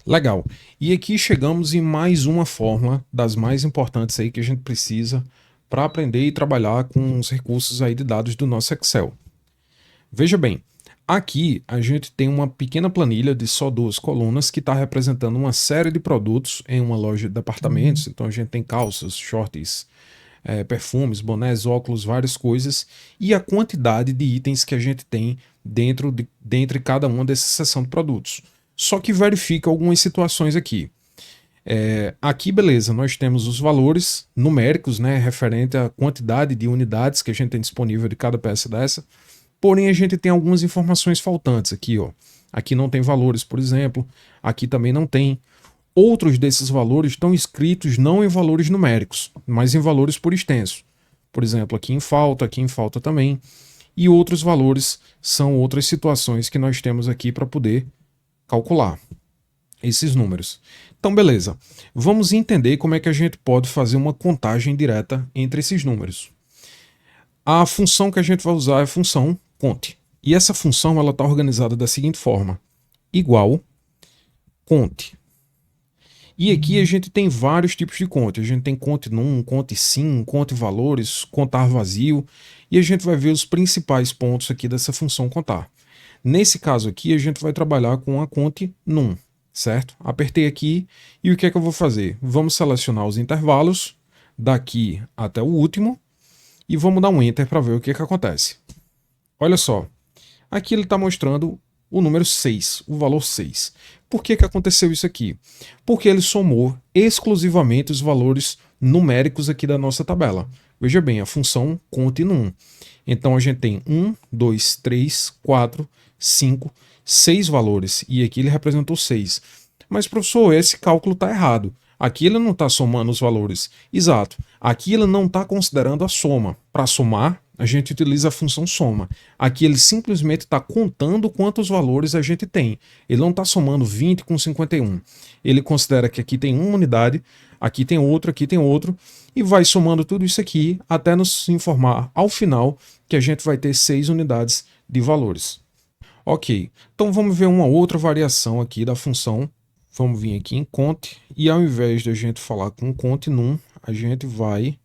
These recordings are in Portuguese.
Legal. E aqui chegamos em mais uma fórmula das mais importantes aí que a gente precisa para aprender e trabalhar com os recursos aí de dados do nosso Excel. Veja bem, aqui a gente tem uma pequena planilha de só 2 colunas que está representando uma série de produtos em uma loja de departamentos. Então a gente tem calças, shorts, perfumes, bonés, óculos, várias coisas, e a quantidade de itens que a gente tem dentre cada uma dessa seção de produtos. Só que verifica algumas situações aqui. Aqui, beleza, nós temos os valores numéricos, né, referente à quantidade de unidades que a gente tem disponível de cada peça dessa. Porém, a gente tem algumas informações faltantes aqui, ó. Aqui não tem valores, por exemplo. Aqui também não tem. Outros desses valores estão escritos não em valores numéricos, mas em valores por extenso. Por exemplo, aqui em falta também. E outros valores são outras situações que nós temos aqui para poder calcular esses números. Então, beleza. Vamos entender como é que a gente pode fazer uma contagem direta entre esses números. A função que a gente vai usar é a função conte. E essa função ela está organizada da seguinte forma: igual conte. E aqui a gente tem vários tipos de conte. A gente tem conte num, conte sim, conte valores, contar vazio. E a gente vai ver os principais pontos aqui dessa função contar. Nesse caso aqui, a gente vai trabalhar com a conte num, certo? Apertei aqui e o que é que eu vou fazer? Vamos selecionar os intervalos daqui até o último e vamos dar um Enter para ver o que é que acontece. Olha só, aqui ele está mostrando o número 6, o valor 6. Por que aconteceu isso aqui? Porque ele somou exclusivamente os valores numéricos aqui da nossa tabela. Veja bem, a função conte num. Então a gente tem 1, 2, 3, 4, 5, 6 valores. E aqui ele representou 6. Mas, professor, esse cálculo está errado. Aqui ele não está somando os valores. Exato. Aqui ele não está considerando a soma. Para somar, a gente utiliza a função soma. Aqui ele simplesmente está contando quantos valores a gente tem. Ele não está somando 20 com 51. Ele considera que aqui tem uma unidade, aqui tem outro, e vai somando tudo isso aqui até nos informar ao final que a gente vai ter 6 unidades de valores. Ok, então vamos ver uma outra variação aqui da função. Vamos vir aqui em conte, e ao invés de a gente falar com conte num, a gente vai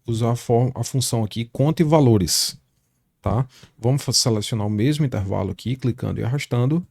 usar a função aqui conte valores, tá? Vamos selecionar o mesmo intervalo aqui, clicando e arrastando,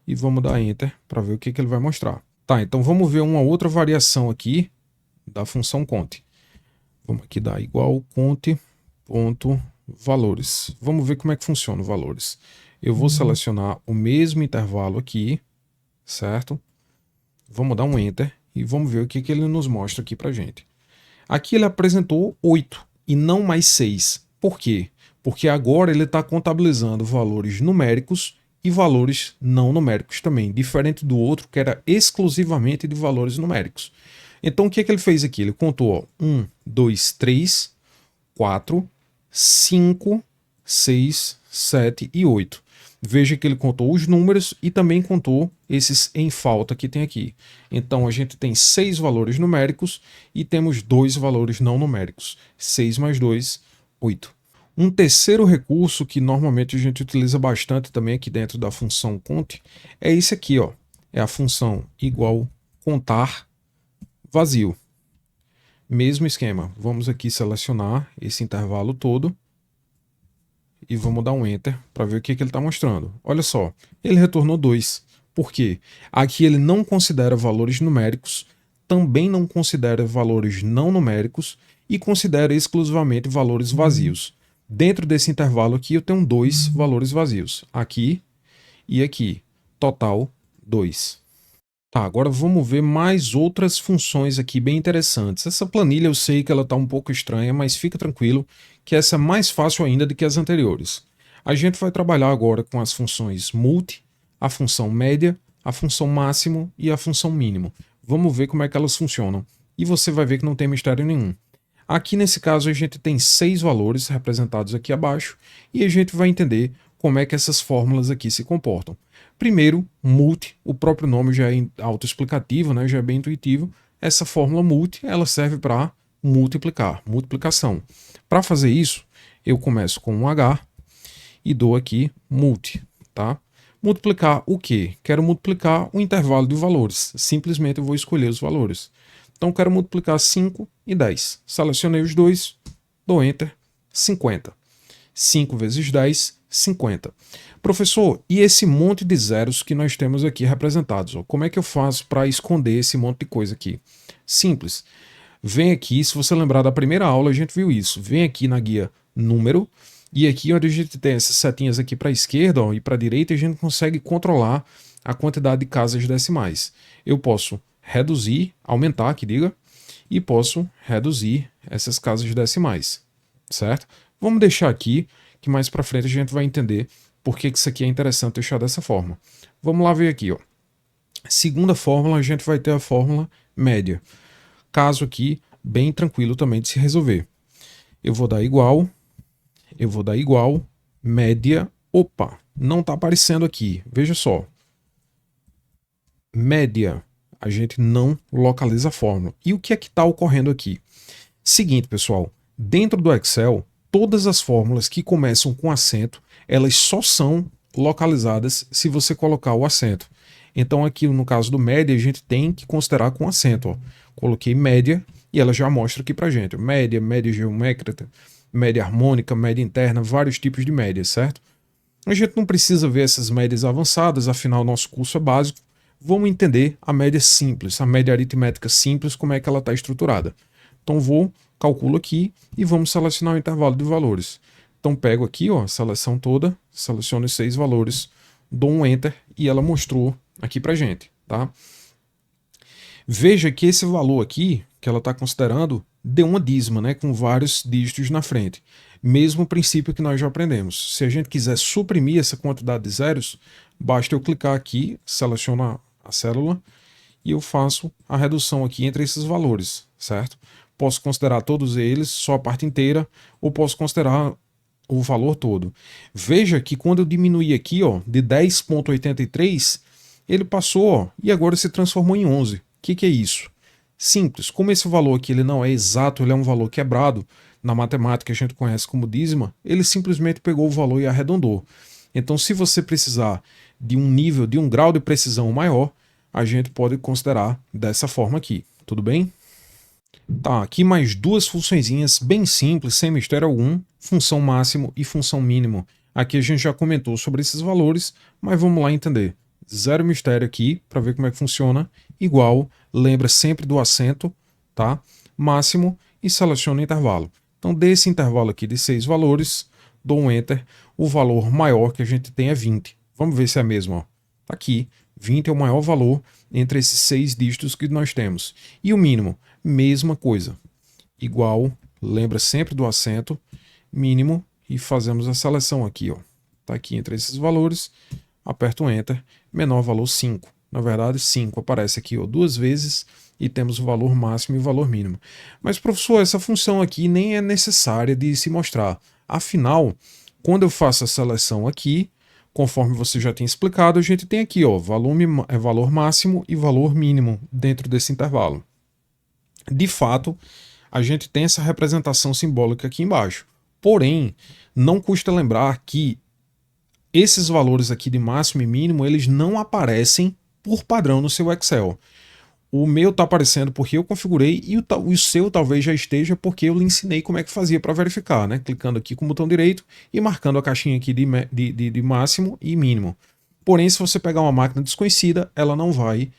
e vamos dar Enter para ver o que ele vai mostrar. Tá, então vamos ver uma outra variação aqui da função conte. Vamos aqui dar igual conte.valores. Vamos ver como é que funciona o valores. Eu vou selecionar o mesmo intervalo aqui, certo? Vamos dar um Enter e vamos ver o que ele nos mostra aqui pra gente. Aqui ele apresentou 8 e não mais 6. Por quê? Porque agora ele está contabilizando valores numéricos e valores não numéricos também, diferente do outro que era exclusivamente de valores numéricos. Então o que ele fez aqui? Ele contou 1, 2, 3, 4, 5, 6, 7 e 8. Veja que ele contou os números e também contou esses em falta que tem aqui. Então a gente tem 6 valores numéricos e temos 2 valores não numéricos. 6 mais 2, 8. Um terceiro recurso que normalmente a gente utiliza bastante também aqui dentro da função conte é esse aqui, ó. É a função igual contar vazio. Mesmo esquema. Vamos aqui selecionar esse intervalo todo e vamos dar um Enter para ver o que ele está mostrando. Olha só, ele retornou 2. Por quê? Aqui ele não considera valores numéricos, também não considera valores não numéricos e considera exclusivamente valores vazios. Dentro desse intervalo aqui eu tenho 2 valores vazios, aqui e aqui, total 2. Tá, agora vamos ver mais outras funções aqui bem interessantes. Essa planilha eu sei que ela está um pouco estranha, mas fica tranquilo que essa é mais fácil ainda do que as anteriores. A gente vai trabalhar agora com as funções multi, a função média, a função máximo e a função mínimo. Vamos ver como é que elas funcionam. E você vai ver que não tem mistério nenhum. Aqui nesse caso a gente tem 6 valores representados aqui abaixo e a gente vai entender como é que essas fórmulas aqui se comportam. Primeiro, multi, o próprio nome já é autoexplicativo, né? Já é bem intuitivo. Essa fórmula multi, ela serve para multiplicar, multiplicação. Para fazer isso, eu começo com um H e dou aqui multi, tá? Multiplicar o quê? Quero multiplicar o intervalo de valores. Simplesmente eu vou escolher os valores. Então, quero multiplicar 5 e 10. Selecionei os dois, dou Enter, 50. 5 vezes 10, 50. Professor, e esse monte de zeros que nós temos aqui representados? Ó, como é que eu faço para esconder esse monte de coisa aqui? Simples. Vem aqui, se você lembrar da primeira aula, a gente viu isso. Vem aqui na guia número, e aqui onde a gente tem essas setinhas aqui para a esquerda ó, e para a direita, a gente consegue controlar a quantidade de casas decimais. Eu posso reduzir, aumentar, que diga, e posso reduzir essas casas decimais, certo? Vamos deixar aqui, que mais para frente a gente vai entender por que isso aqui é interessante deixar dessa forma. Vamos lá ver aqui, ó. Segunda fórmula, a gente vai ter a fórmula média. Caso aqui, bem tranquilo também de se resolver. Eu vou dar igual, média, opa, não está aparecendo aqui, veja só. Média, a gente não localiza a fórmula. E o que é que está ocorrendo aqui? Seguinte, pessoal, dentro do Excel, todas as fórmulas que começam com acento, elas só são localizadas se você colocar o acento. Então aqui no caso do média, a gente tem que considerar com acento. Ó. Coloquei média e ela já mostra aqui pra gente. Média, média geométrica, média harmônica, média interna, vários tipos de média, certo? A gente não precisa ver essas médias avançadas, afinal nosso curso é básico. Vamos entender a média simples, a média aritmética simples, como é que ela está estruturada. Então vou, calculo aqui e vamos selecionar o intervalo de valores. Então pego aqui ó, a seleção toda, seleciono os 6 valores, dou um Enter e ela mostrou aqui pra gente, tá? Veja que esse valor aqui, que ela está considerando, deu uma dízima, né, com vários dígitos na frente. Mesmo princípio que nós já aprendemos. Se a gente quiser suprimir essa quantidade de zeros, basta eu clicar aqui, seleciono a célula e eu faço a redução aqui entre esses valores, certo? Posso considerar todos eles, só a parte inteira, ou posso considerar o valor todo. Veja que quando eu diminuí aqui, ó, de 10,83, ele passou, ó, e agora se transformou em 11. O que é isso? Simples, como esse valor aqui ele não é exato, ele é um valor quebrado, na matemática a gente conhece como dízima, ele simplesmente pegou o valor e arredondou. Então se você precisar de um nível, de um grau de precisão maior, a gente pode considerar dessa forma aqui, tudo bem? Tá, aqui mais duas funçõezinhas bem simples, sem mistério algum, função máximo e função mínimo. Aqui a gente já comentou sobre esses valores, mas vamos lá entender. Zero mistério aqui, para ver como é que funciona, igual, lembra sempre do acento, tá? Máximo e seleciona o intervalo. Então desse intervalo aqui de 6 valores, dou um Enter, o valor maior que a gente tem é 20. Vamos ver se é mesmo, ó. Tá aqui, 20 é o maior valor entre esses 6 dígitos que nós temos. E o mínimo, mesma coisa, igual, lembra sempre do acento, mínimo, e fazemos a seleção aqui, ó. Tá aqui entre esses valores, aperto o Enter, menor valor 5. Na verdade, 5 aparece aqui ó, 2 vezes e temos o valor máximo e o valor mínimo. Mas, professor, essa função aqui nem é necessária de se mostrar. Afinal, quando eu faço a seleção aqui, conforme você já tem explicado, a gente tem aqui ó, valor máximo e valor mínimo dentro desse intervalo. De fato, a gente tem essa representação simbólica aqui embaixo. Porém, não custa lembrar que esses valores aqui de máximo e mínimo, eles não aparecem por padrão no seu Excel. O meu está aparecendo porque eu configurei e o seu talvez já esteja porque eu lhe ensinei como é que fazia para verificar, né? Clicando aqui com o botão direito e marcando a caixinha aqui de máximo e mínimo. Porém, se você pegar uma máquina desconhecida, ela não vai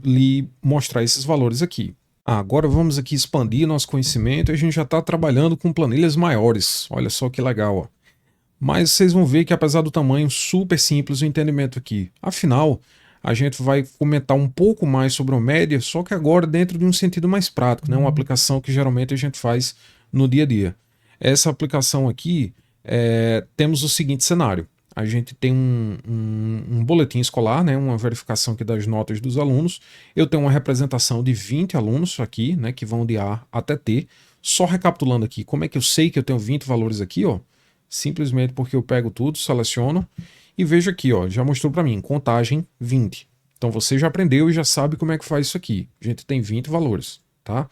lhe mostrar esses valores aqui. Agora vamos aqui expandir nosso conhecimento e a gente já está trabalhando com planilhas maiores. Olha só que legal, ó. Mas vocês vão ver que apesar do tamanho super simples o entendimento aqui. Afinal, a gente vai comentar um pouco mais sobre o média, só que agora dentro de um sentido mais prático, né? Uma aplicação que geralmente a gente faz no dia a dia. Essa aplicação aqui, temos o seguinte cenário. A gente tem um boletim escolar, né? Uma verificação aqui das notas dos alunos. Eu tenho uma representação de 20 alunos aqui, né? Que vão de A até T. Só recapitulando aqui, como é que eu sei que eu tenho 20 valores aqui, ó? Simplesmente porque eu pego tudo, seleciono e vejo aqui, ó, já mostrou para mim, contagem 20. Então você já aprendeu e já sabe como é que faz isso aqui. A gente tem 20 valores, tá?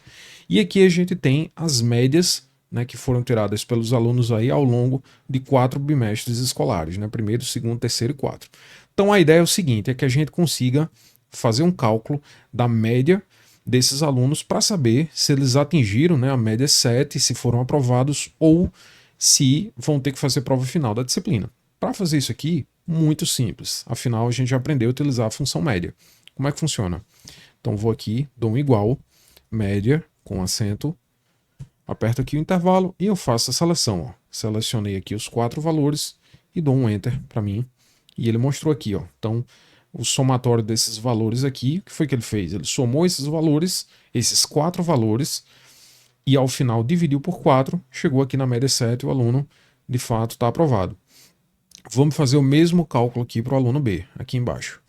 E aqui a gente tem as médias né, que foram tiradas pelos alunos aí ao longo de 4 bimestres escolares, né, primeiro, segundo, terceiro e quarto. Então a ideia é o seguinte, é que a gente consiga fazer um cálculo da média desses alunos para saber se eles atingiram, né, a média 7, se foram aprovados ou se vão ter que fazer prova final da disciplina. Para fazer isso aqui, muito simples. Afinal, a gente já aprendeu a utilizar a função média. Como é que funciona? Então, vou aqui, dou um igual, média, com acento, aperto aqui o intervalo e eu faço a seleção. Ó. Selecionei aqui os 4 valores e dou um Enter para mim. E ele mostrou aqui, ó. Então, o somatório desses valores aqui, o que foi que ele fez? Ele somou esses valores, esses 4 valores, e ao final dividiu por 4, chegou aqui na média 7 e o aluno, de fato, está aprovado. Vamos fazer o mesmo cálculo aqui para o aluno B, aqui embaixo.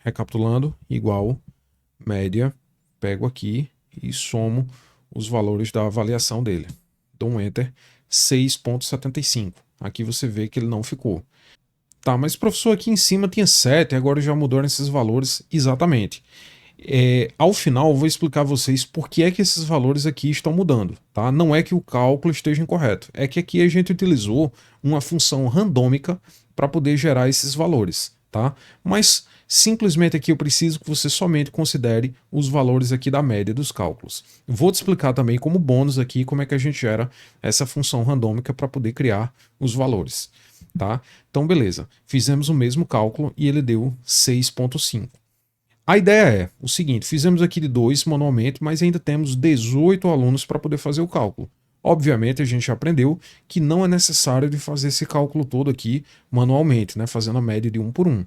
Recapitulando, igual, média, pego aqui e somo os valores da avaliação dele. Dou um Enter, 6,75. Aqui você vê que ele não ficou. Tá, mas professor, aqui em cima tinha 7, agora já mudou nesses valores. Exatamente. Ao final eu vou explicar a vocês por que é que esses valores aqui estão mudando, tá? Não é que o cálculo esteja incorreto, é que aqui a gente utilizou uma função randômica para poder gerar esses valores, tá? Mas simplesmente aqui eu preciso que você somente considere os valores aqui da média dos cálculos. Vou te explicar também como bônus aqui como é que a gente gera essa função randômica para poder criar os valores, tá? Então beleza, fizemos o mesmo cálculo e ele deu 6,5. A ideia é o seguinte, fizemos aqui de 2 manualmente, mas ainda temos 18 alunos para poder fazer o cálculo. Obviamente a gente aprendeu que não é necessário de fazer esse cálculo todo aqui manualmente, né, fazendo a média de 1 por 1.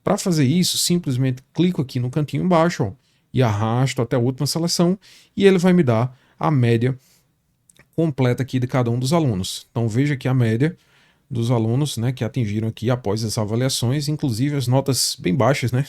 Para fazer isso, simplesmente clico aqui no cantinho embaixo ó, e arrasto até a última seleção e ele vai me dar a média completa aqui de cada um dos alunos. Então veja aqui a média dos alunos, né, que atingiram aqui após as avaliações, inclusive as notas bem baixas, né?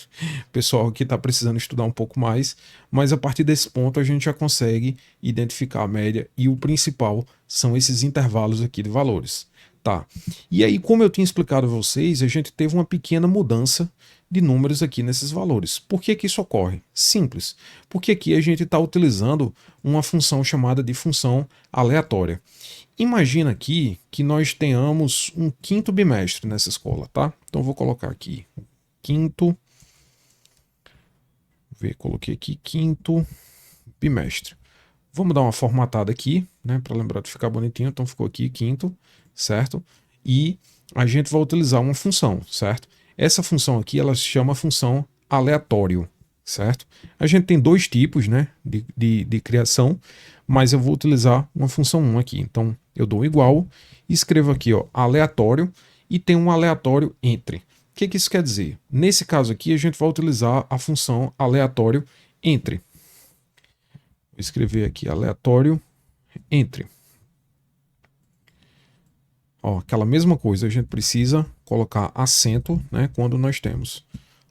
O pessoal aqui está precisando estudar um pouco mais, mas a partir desse ponto a gente já consegue identificar a média e o principal são esses intervalos aqui de valores. Tá. E aí, como eu tinha explicado a vocês, a gente teve uma pequena mudança de números aqui nesses valores. Por que que isso ocorre? Simples. Porque aqui a gente está utilizando uma função chamada de função aleatória. Imagina aqui que nós tenhamos um 5º bimestre nessa escola, tá? Então vou colocar aqui 5º, coloquei aqui 5º bimestre. Vamos dar uma formatada aqui, né, para lembrar de ficar bonitinho. Então ficou aqui 5º, certo? E a gente vai utilizar uma função, certo? Essa função aqui, ela se chama função aleatório, certo? A gente tem 2 tipos, né, de criação, mas eu vou utilizar uma função 1 aqui. Então, eu dou igual, escrevo aqui, ó, aleatório, e tem um aleatório entre. O que que isso quer dizer? Nesse caso aqui, a gente vai utilizar a função aleatório entre. Vou escrever aqui, aleatório entre. Ó, aquela mesma coisa, a gente precisa colocar acento, né, quando nós temos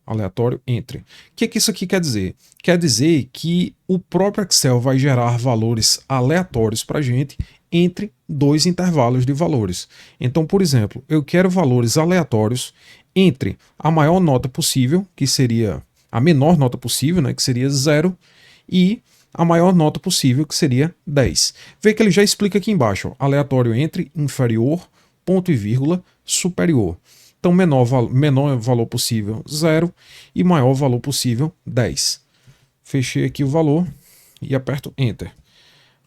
aleatório entre. O que que isso aqui quer dizer? Quer dizer que o próprio Excel vai gerar valores aleatórios para a gente entre 2 intervalos de valores. Então, por exemplo, eu quero valores aleatórios entre a maior nota possível, que seria a menor nota possível, né, que seria 0, e a maior nota possível, que seria 10. Vê que ele já explica aqui embaixo, ó, aleatório entre inferior, ponto e vírgula, superior. Então, menor valor possível, 0, e maior valor possível, 10. Fechei aqui o valor e aperto Enter.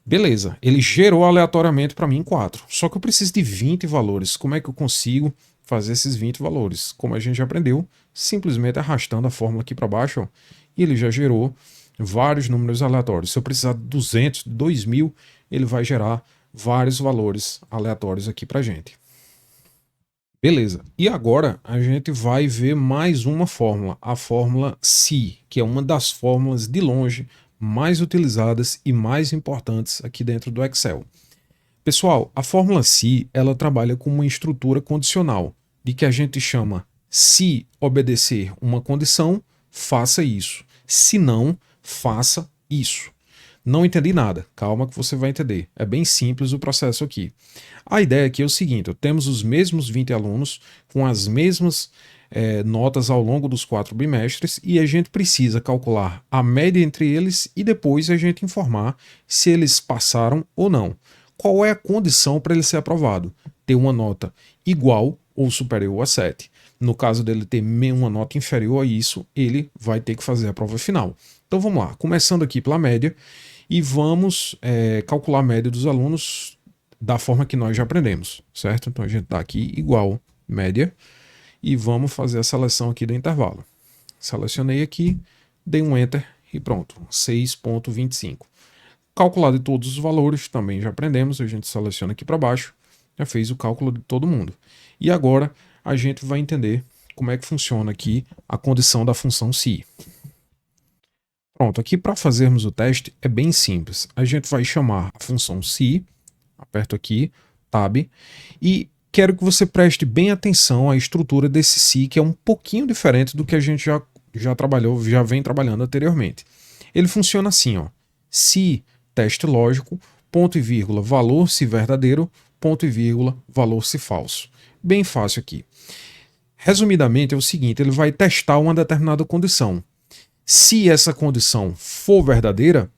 Beleza, ele gerou aleatoriamente para mim 4. Só que eu preciso de 20 valores. Como é que eu consigo fazer esses 20 valores? Como a gente já aprendeu, simplesmente arrastando a fórmula aqui para baixo, ó, e ele já gerou vários números aleatórios. Se eu precisar de 200, 2000, ele vai gerar vários valores aleatórios aqui para a gente. Beleza, e agora a gente vai ver mais uma fórmula, a fórmula SI, que é uma das fórmulas de longe mais utilizadas e mais importantes aqui dentro do Excel. Pessoal, a fórmula SI, ela trabalha com uma estrutura condicional, de que a gente chama se obedecer uma condição, faça isso. Se não, faça isso. Não entendi nada, calma que você vai entender. É bem simples o processo aqui. A ideia aqui é o seguinte, temos os mesmos 20 alunos com as mesmas notas ao longo dos 4 bimestres e a gente precisa calcular a média entre eles e depois a gente informar se eles passaram ou não. qual é a condição para ele ser aprovado? Ter uma nota igual ou superior a 7. No caso dele ter uma nota inferior a isso, ele vai ter que fazer a prova final. Então vamos lá, começando aqui pela média, e vamos calcular a média dos alunos da forma que nós já aprendemos, certo? Então a gente está aqui igual média, e vamos fazer a seleção aqui do intervalo. Selecionei aqui, dei um Enter e pronto, 6,25. Calculado de todos os valores, também já aprendemos, a gente seleciona aqui para baixo, já fez o cálculo de todo mundo. E agora a gente vai entender como é que funciona aqui a condição da função si. Pronto, aqui para fazermos o teste é bem simples. A gente vai chamar a função si, aperto aqui, Tab, e quero que você preste bem atenção à estrutura desse si, que é um pouquinho diferente do que a gente já trabalhou, já vem trabalhando anteriormente. Ele funciona assim, ó, se teste lógico, ponto e vírgula, valor se verdadeiro, ponto e vírgula, valor se falso. Bem fácil aqui. Resumidamente é o seguinte, ele vai testar uma determinada condição. Se essa condição for verdadeira,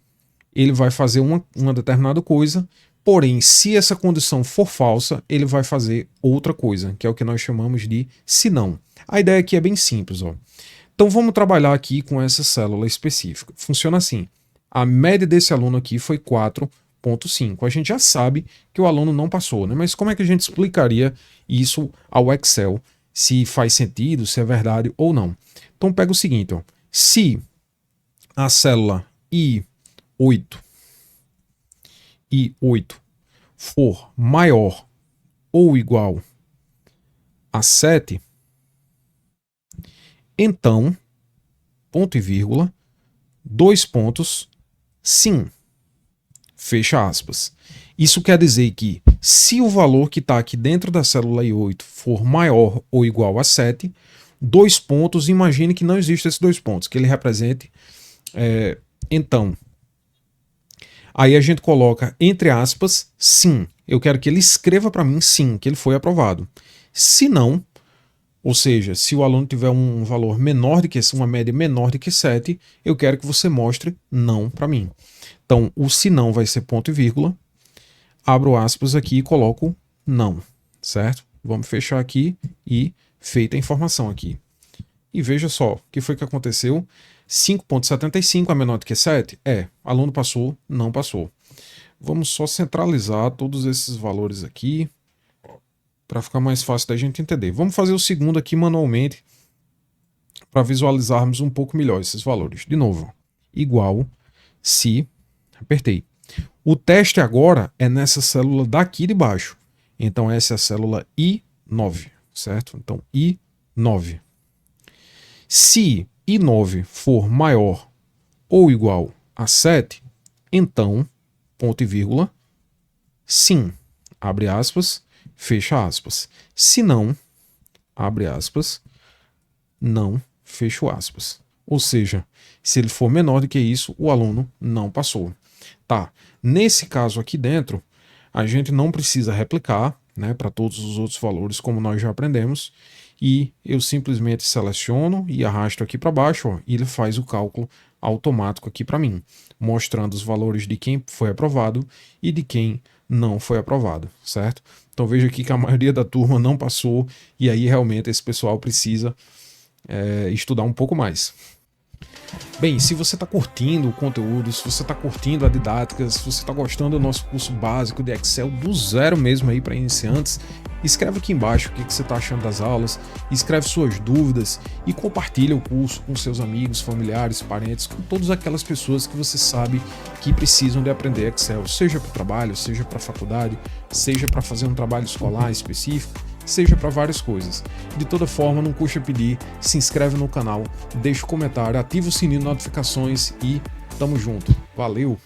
ele vai fazer uma determinada coisa, porém, se essa condição for falsa, ele vai fazer outra coisa, que é o que nós chamamos de se não. A ideia aqui é bem simples, ó. Então vamos trabalhar aqui com essa célula específica. Funciona assim. A média desse aluno aqui foi 4,5. A gente já sabe que o aluno não passou, né? Mas como é que a gente explicaria isso ao Excel? Se faz sentido, se é verdade ou não. Então pega o seguinte, ó. Se a célula I8 for maior ou igual a 7, então, ponto e vírgula, 2 pontos, sim, fecha aspas. Isso quer dizer que se o valor que está aqui dentro da célula I8 for maior ou igual a 7, 2 pontos, imagine que não existe esses 2 pontos, que ele represente, então. Aí a gente coloca, entre aspas, sim. Eu quero que ele escreva para mim sim, que ele foi aprovado. Se não, ou seja, se o aluno tiver um valor menor do que uma média menor do que 7, eu quero que você mostre não para mim. Então, o se não vai ser ponto e vírgula. Abro aspas aqui e coloco não, certo? Vamos fechar aqui e feita a informação aqui. E veja só, o que foi que aconteceu? 5,75 é menor do que 7? Aluno passou, não passou. Vamos só centralizar todos esses valores aqui, para ficar mais fácil da gente entender. Vamos fazer o segundo aqui manualmente, para visualizarmos um pouco melhor esses valores. De novo, igual se, apertei. O teste agora é nessa célula daqui de baixo. Então essa é a célula I9, certo? Então I9. Se I9 for maior ou igual a 7, então, ponto e vírgula, sim, abre aspas, fecha aspas. Se não, abre aspas, não, fecho aspas. Ou seja, se ele for menor do que isso, o aluno não passou. Tá, nesse caso aqui dentro, a gente não precisa replicar, né, para todos os outros valores, como nós já aprendemos, e eu simplesmente seleciono e arrasto aqui para baixo, ó, e ele faz o cálculo automático aqui para mim, mostrando os valores de quem foi aprovado e de quem não foi aprovado, certo? Então veja aqui que a maioria da turma não passou, e aí realmente esse pessoal precisa estudar um pouco mais. Bem, se você está curtindo o conteúdo, se você está curtindo a didática, se você está gostando do nosso curso básico de Excel do zero mesmo aí para iniciantes, escreve aqui embaixo o que você está achando das aulas, escreve suas dúvidas e compartilha o curso com seus amigos, familiares, parentes, com todas aquelas pessoas que você sabe que precisam de aprender Excel, seja para o trabalho, seja para a faculdade, seja para fazer um trabalho escolar específico, seja para várias coisas. De toda forma, não custa pedir, se inscreve no canal, deixa o comentário, ativa o sininho de notificações e tamo junto. Valeu!